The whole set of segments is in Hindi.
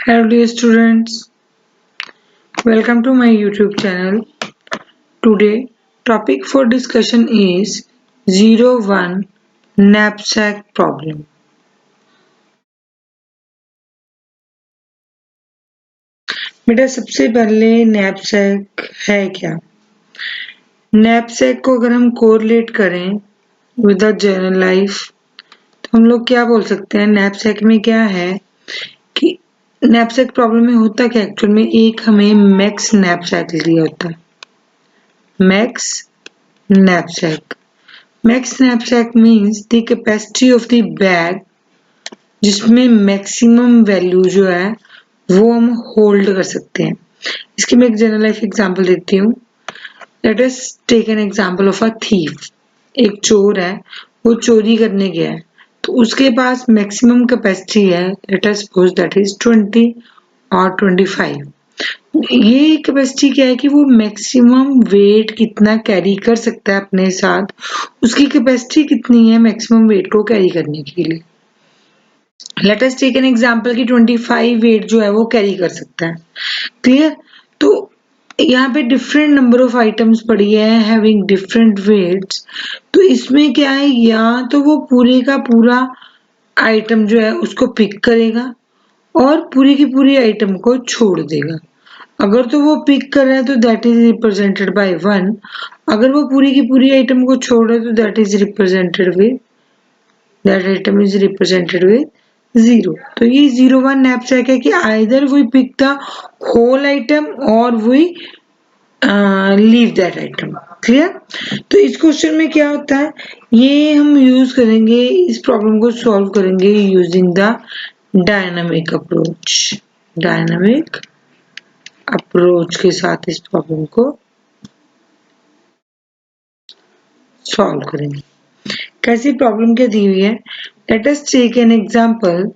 Hello dear students, welcome to my YouTube channel. Today topic for discussion is 01 knapsack problem. बेटा सबसे पहले knapsack है क्या? knapsack को अगर हम कोरिलेट करें विद द जनरल लाइफ तो हम लोग क्या बोल सकते हैं knapsack में क्या है कि knapsack प्रॉब्लम में होता क्या एक्चुअल में एक हमें मैक्स knapsack दिया होता है max knapsack Max knapsack means the capacity of the bag जिसमें मैक्सिमम वैल्यू जो है वो हम होल्ड कर सकते हैं। इसकी मैं एक जनरल लाइफ एग्जांपल देती हूँ। Let us take an example of a thief. एक चोर है, वो चोरी करने गया है तो उसके पास मैक्सिमम कैपेसिटी है, let us suppose that is 20 और 25। ये कैपेसिटी क्या है कि वो मैक्सिमम वेट कितना कैरी कर सकता है अपने साथ, उसकी कैपेसिटी कितनी है मैक्सिमम वेट को कैरी करने के लिए। Let us take an example कि 25 वेट जो है वो कैरी कर सकता है। क्लियर? तो यहाँ पे डिफरेंट नंबर ऑफ आइटम्स पड़ी है हैविंग डिफरेंट वेट्स। तो इसमें क्या है, या तो वो पूरे का पूरा आइटम जो है उसको पिक करेगा और पूरी की पूरी आइटम को छोड़ देगा। अगर तो वो पिक कर रहा है तो दैट इज रिप्रेजेंटेड बाय 1। अगर वो पूरी की पूरी आइटम को छोड़ रहा है तो that item is represented with 0। तो ये 01 नैपसैक है कि either we pick the whole item और we leave that item. Clear? तो इस क्वेश्चन में क्या होता है, ये हम यूज करेंगे, इस प्रॉब्लम को सॉल्व करेंगे using the dynamic approach. Dynamic approach के साथ इस प्रॉब्लम को सॉल्व करेंगे। कैसी प्रॉब्लम क्या दी हुई है, let us take an example.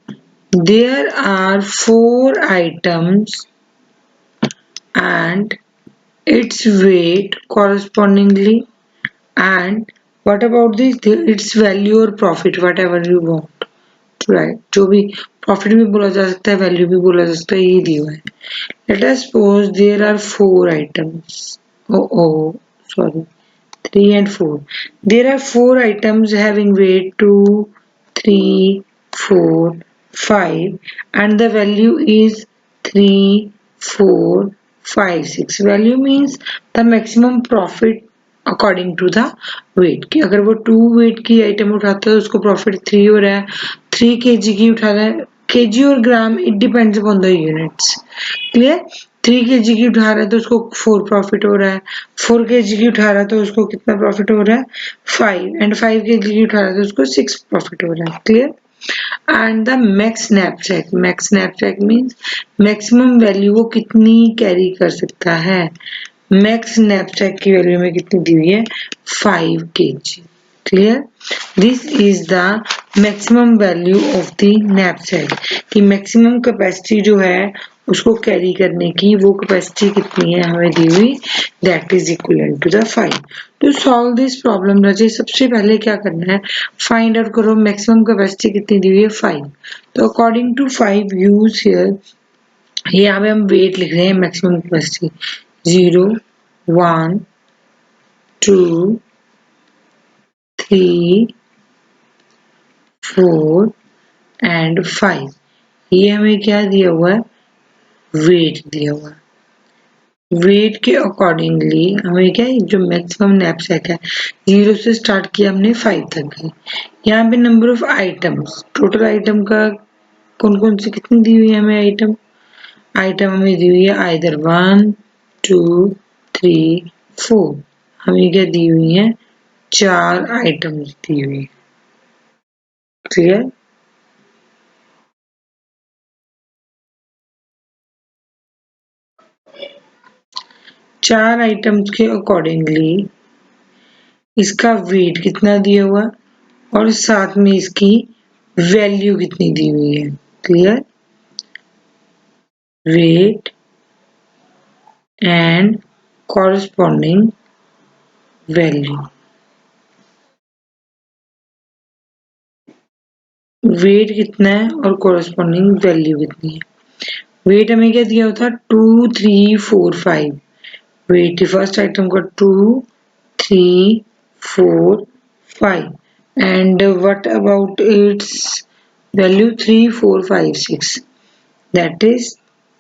There are 4 items and its weight correspondingly, and what about this its value or profit, whatever you want to write। जो भी प्रॉफिट भी बोला जा सकता है, वैल्यू भी बोला जा सकता है, ये दिया हुआ है। Let us suppose there are 4 items, sorry, 3 and 4। There are 4 items having weight 2, 3, 4, 5 and the value is 3, 4, 5, 6। Value means the maximum profit according to the weight. कि अगर वो 2 वेट की आइटम उठाता है तो उसको प्रॉफिट 3 हो रहा है, 3 kg की उठा रहा है, kg और gram it depends upon the units. Clear? 3 kg की उठा रहा है तो उसको 4 प्रॉफिट हो रहा है, 4 kg की उठा रहा है तो उसको कितना प्रॉफिट हो रहा है 5, एंड 5 kg की उठा रहा है तो उसको 6 प्रॉफिट हो रहा है। Clear? And the max Snapchat means maximum value वो कितनी कैरी कर सकता है। मैक्स स्नैपचैट की वैल्यू में कितनी दी हुई है 5 kg। Clear? This is the maximum value of the knapsack कि मैक्सिमम कैपेसिटी जो है उसको कैरी करने की वो कैपेसिटी कितनी है हमें दी हुई, that is equal to the 5। To solve this problem राजे सबसे पहले क्या करना है, फाइंड आउट करो मैक्सिमम कैपेसिटी कितनी दी हुई है 5। तो अकॉर्डिंग टू 5 यूज हियर, यहाँ पे हम वेट लिख रहे हैं मैक्सिमम कैपेसिटी 0, 1, 2, 3, 4 एंड 5। ये हमें क्या दिया हुआ है, वेट दिया हुआ है। वेट के अकॉर्डिंगली हमें क्या है, जो मैक्सिमम नैपसैक है 0 से स्टार्ट किया हमने 5 तक गई। यहाँ पे number of items, total item का कौन कौन सी कितनी दी हुई है हमें आइटम हमें दी हुई है आइदर 1, 2, 3, 4। हमें क्या दी हुई है 4 आइटम्स दी हुई है। क्लियर? चार आइटम्स के अकॉर्डिंगली इसका वेट कितना दिया हुआ और साथ में इसकी वैल्यू कितनी दी हुई है। Clear? Weight and corresponding value. Weight कितना है और कॉरस्पॉन्डिंग वैल्यू कितनी है। वेट हमें क्या दिया होता 2 3 4 5, वेट फर्स्ट आइटम का 2 3 4 5 and what about its value 3 4 5 6, that is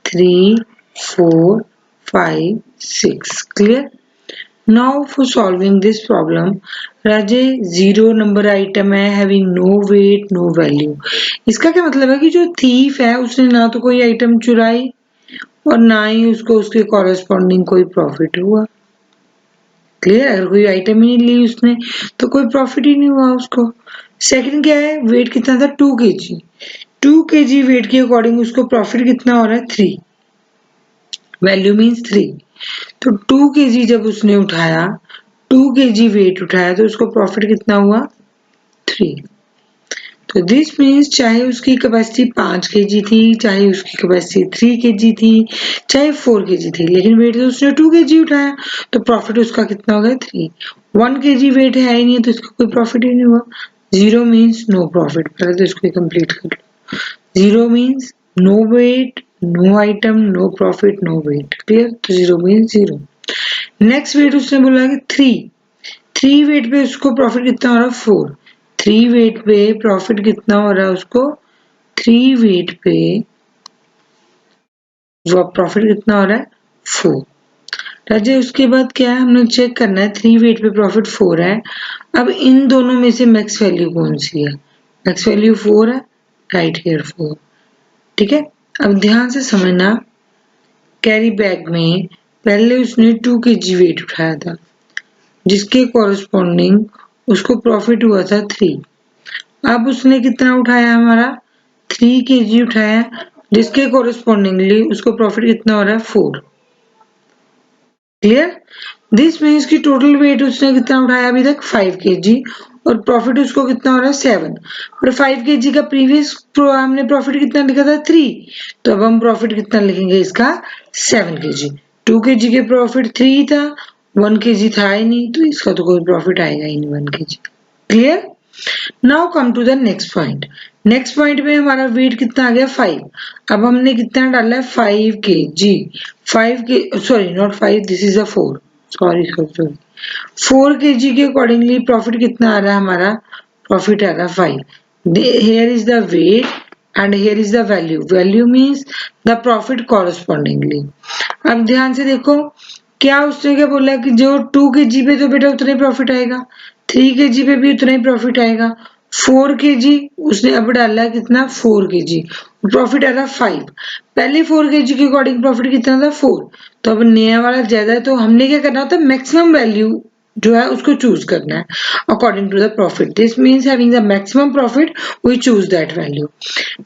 3 4 5 6. Clear? Now for solving this problem, Raje 0 number item है having no weight no value. इसका क्या मतलब है कि जो थीफ है उसने ना तो कोई आइटम चुराई और ना ही उसको उसके कॉरेस्पॉन्डिंग कोई प्रॉफिट हुआ. क्लियर? अगर कोई आइटम ही नहीं ली उसने तो कोई प्रॉफिट ही नहीं हुआ उसको. सेकंड क्या है, वेट कितना था 2 kg. 2 kg वेट के अकॉर्डिंग उसको प्रॉफिट कितना हो रहा है 3, वैल्यू मीन्स 3. तो 2 kg जब उसने उठाया, 2 kg वेट उठाया तो उसको प्रॉफिट कितना हुआ 3. तो दिस मीन्स चाहे उसकी कैपेसिटी 5 kg थी, चाहे उसकी कैपेसिटी 3 kg थी, चाहे 4 kg थी, लेकिन वेट तो उसने 2 kg उठाया तो प्रॉफिट उसका कितना हो गया 3. 1 kg वेट है ही नहीं तो इसका कोई प्रॉफिट ही नहीं हुआ. 0 मीन्स नो प्रॉफिट. पहले तो इसको कंप्लीट कर लो. 0 means no weight no item no profit no weight. Clear? तो 0 मीन्स 0. नेक्स्ट वेट उसने बोला कि 3 वेट पे उसको प्रॉफिट कितना हो रहा है 4. 3 वेट पे प्रॉफिट कितना हो रहा है उसको 3 वेट पे वो प्रॉफिट कितना हो रहा है 4. राजे उसके बाद क्या है, हमने चेक करना है 3 वेट पे प्रॉफिट 4 है. अब इन दोनों में से मैक्स वैल्यू कौन सी है? मैक्स वैल्यू 4 है, राइट हियर 4. ठीक है, अब ध्यान से समझना. कैरी बैग में पहले उसने 2 kg वेट उठाया था जिसके कॉरेस्पॉन्डिंग उसको प्रॉफिट हुआ था 3. अब उसने कितना उठाया, हमारा 3 kg उठाया जिसके कॉरेस्पॉन्डिंगली उसको प्रॉफिट कितना हो रहा है 4. क्लियर? दिस मीन्स कि टोटल वेट उसने कितना उठाया अभी तक 5 kg और प्रॉफिट उसको कितना हो रहा है 7. और 5 kg का प्रीवियस हमने प्रॉफिट कितना लिखा था 3, तो अब हम प्रॉफिट कितना लिखेंगे इसका 7 kg. 2 kg के प्रॉफिट 3 था, 1 kg था ही नहीं तो इसका तो कोई प्रॉफिट आएगा ही नहीं 1 kg. Clear? Now come to the next point. Next point में हमारा वेट कितना आ गया 5. अब हमने कितना डाला है 5 kg. 5 के sorry not 5, this is a 4, sorry 4 kg के अकॉर्डिंगली प्रॉफिट कितना आ रहा है, हमारा प्रॉफिट आ रहा है 5. Here is the weight and here is the value. Value means the profit correspondingly. अब ध्यान से देखो, क्या उसने क्या बोला कि जो 2 kg पे तो बेटा उतना ही प्रॉफिट आएगा, 3 kg पे भी उतना ही प्रॉफिट आएगा, 4 kg उसने अब डाला कितना 4 kg, प्रॉफिट आ रहा 5. पहले 4 kg के अकॉर्डिंग प्रॉफिट कितना था 4, तो अब नया वाला ज्यादा है तो हमने क्या करना होता है मैक्सिमम वैल्यू जो है उसको चूज करना है according to the profit. This means having the maximum profit we choose that value.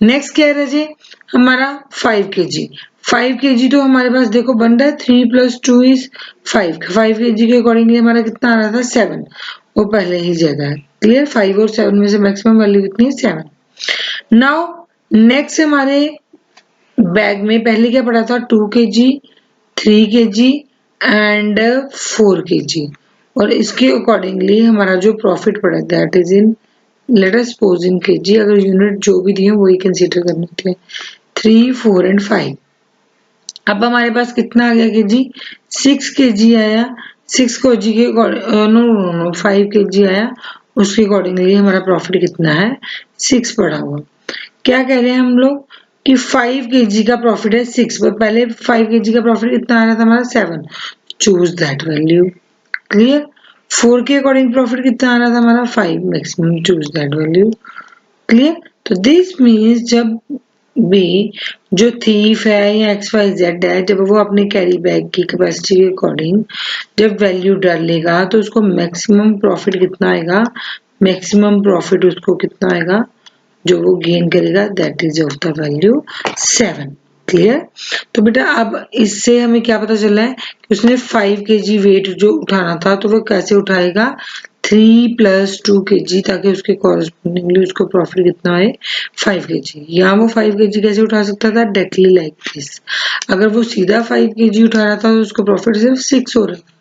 Next क्या है जी, हमारा 5 kg. 5 kg तो हमारे पास देखो बन रहा है 3 + 2 इज 5. 5 kg के अकॉर्डिंगली हमारा कितना आ रहा था 7, वो पहले ही ज्यादा है. क्लियर? 5 और 7 में से मैक्सिमम वैल्यू कितनी है 7. नाउ नेक्स्ट हमारे बैग में पहले क्या पड़ा था 2 kg 3 kg एंड 4 kg और इसके अकॉर्डिंगली हमारा जो प्रॉफिट पड़ा that is in late us suppose in kg. अगर यूनिट जो भी दिए वही कंसीडर करने के लिए 3 4 एंड 5. अब हमारे पास कितना आ गया kg 6 kg आया. 6 kg के नो 5 kg आया, उसके अकॉर्डिंगली हमारा प्रॉफिट कितना है 6 पड़ा हुआ. क्या कह रहे हैं हम लोग कि 5 kg का प्रॉफिट है 6, पर पहले 5 kg का प्रॉफिट कितना आ रहा था हमारा 7, चूज दैट वैल्यू. क्लियर? 4 के अकॉर्डिंग प्रॉफिट कितना आ रहा था हमारा 5, maximum choose that value. Clear? तो दिस मीन्स जब भी जो थीफ है या XYZ है, जब वो अपने कैरी बैग की कैपेसिटी के अकॉर्डिंग जब वैल्यू डालेगा तो उसको मैक्सिमम प्रॉफिट कितना आएगा, मैक्सिमम प्रॉफिट उसको कितना आएगा जो वो गेन करेगा that is of the value 7. Clear? तो बेटा अब इससे हमें क्या पता चला है कि उसने 5 kg वेट जो उठाना था तो वो कैसे उठाएगा 3 + 2 kg ताकि उसके कॉरेस्पॉन्डिंगली उसको प्रॉफिट कितना आए 5 kg. यहाँ वो 5 kg कैसे उठा सकता था डायरेक्टली लाइक दिस. अगर वो सीधा 5 kg उठा रहा था तो उसको प्रॉफिट सिर्फ 6 हो रहा था,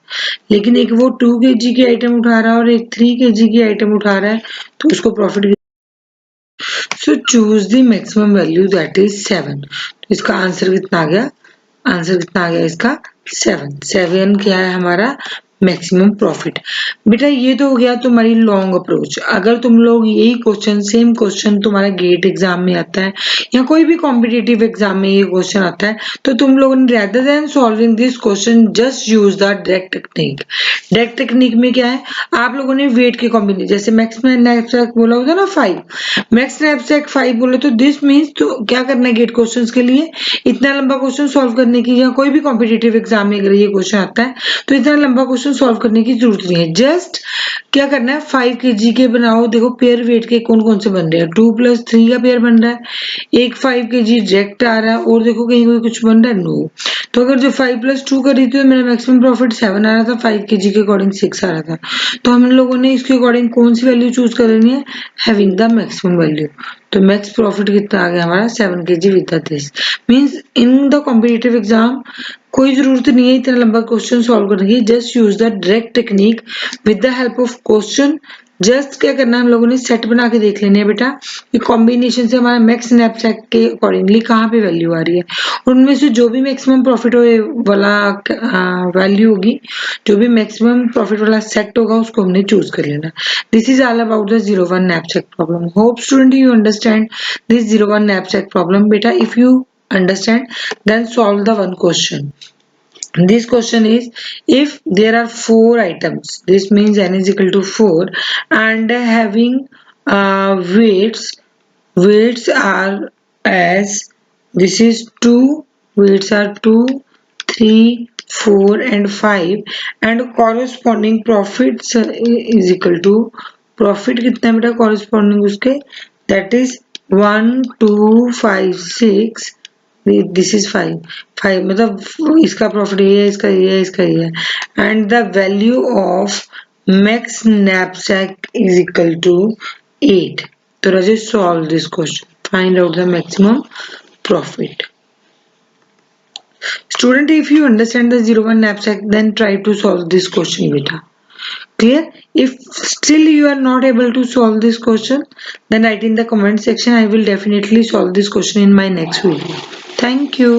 लेकिन एक वो 2 kg की आइटम उठा रहा है और एक 3 kg की आइटम उठा रहा है तो उसको profit. So choose the maximum value, that is 7. तो इसका आंसर कितना आ गया? आंसर कितना आ गया इसका? 7. 7 क्या है हमारा मैक्सिमम प्रॉफिट। बेटा ये तो हो गया तुम्हारी लॉन्ग अप्रोच। अगर तुम लोग यही क्वेश्चन, सेम क्वेश्चन तुम्हारा गेट एग्जाम में आता है या कोई भी कॉम्पिटिटिव एग्जाम में ये क्वेश्चन आता है, तो तुम लोगों ने rather than solving this question just use the direct technique. Direct technique में क्या है, आप लोगों ने वेट के कॉम्बिनेशन, जैसे मैक्स नैपसैक बोला होता है ना 5, मैक्स नैपसैक 5 बोले तो दिस मीन्स तो क्या करना है गेट क्वेश्चन के लिए, इतना लंबा क्वेश्चन सॉल्व करने की, या कोई भी कॉम्पिटिटिव एग्जाम में अगर ये क्वेश्चन आता है तो इतना लंबा क्वेश्चन सॉल्व करने की जरूरत नहीं है। जस्ट क्या करना है, 5 kg के बनाओ। देखो पेयर वेट के कौन कौन से बन रहे हैं, 2+3 का पेयर बन रहा है, एक 5 kg डायरेक्ट आ रहा है, और देखो कहीं कोई कुछ बन रहा है, नो। तो अगर जो 5+2 करी थी तो मेरा मैक्सिमम प्रॉफिट 7 आ रहा था, 5 kg के अकॉर्डिंग 6 आ रहा था। तो हम लोगों ने इसके अकॉर्डिंग कौन सी वैल्यू चूज कर लेनी है, हैविंग द मैक्सिमम वैल्यू। तो मैक्स प्रॉफिट कितना आ गया हमारा, 7 kg with this. Means in the competitive exam कोई जरूरत नहीं है इतना लंबा क्वेश्चन सॉल्व करने की, just use the direct technique with the help of question. Just क्या करना है, हम लोगों ने सेट बना के देख लेने हैं बेटा कि कॉम्बिनेशन से हमारा मैक्स नैपसैक के अकॉर्डिंगली कहाँ पे वैल्यू आ रही है, और उनमें से जो भी मैक्सिमम प्रॉफिट वाला वैल्यू होगी, जो भी मैक्सिमम प्रॉफिट वाला सेट होगा उसको हमने चूज कर लेना। This is all about the 01 knapsack problem. Hope student you understand this 01 knapsack problem. बेटा if you understand, then solve the one question. This question is, if there are 4 items, this means n is equal to 4, and having weights are as, this is 2, weights are 2, 3, 4 and 5, and corresponding profits is equal to, profit कितना है बेटा corresponding उसके, that is 1 2 5 6, दिस इज 5 मतलब इसका प्रॉफिट ये है, इसका ये है, इसका ये है, and the value of max knapsack is equal to 8। तो Rajesh solve this question, find out the maximum profit. Student, if you understand the 01 knapsack, then try to solve this question beta. Clear? If still you are not able to solve this question, then write in the comment section. I will definitely solve this question in my next video. Thank you.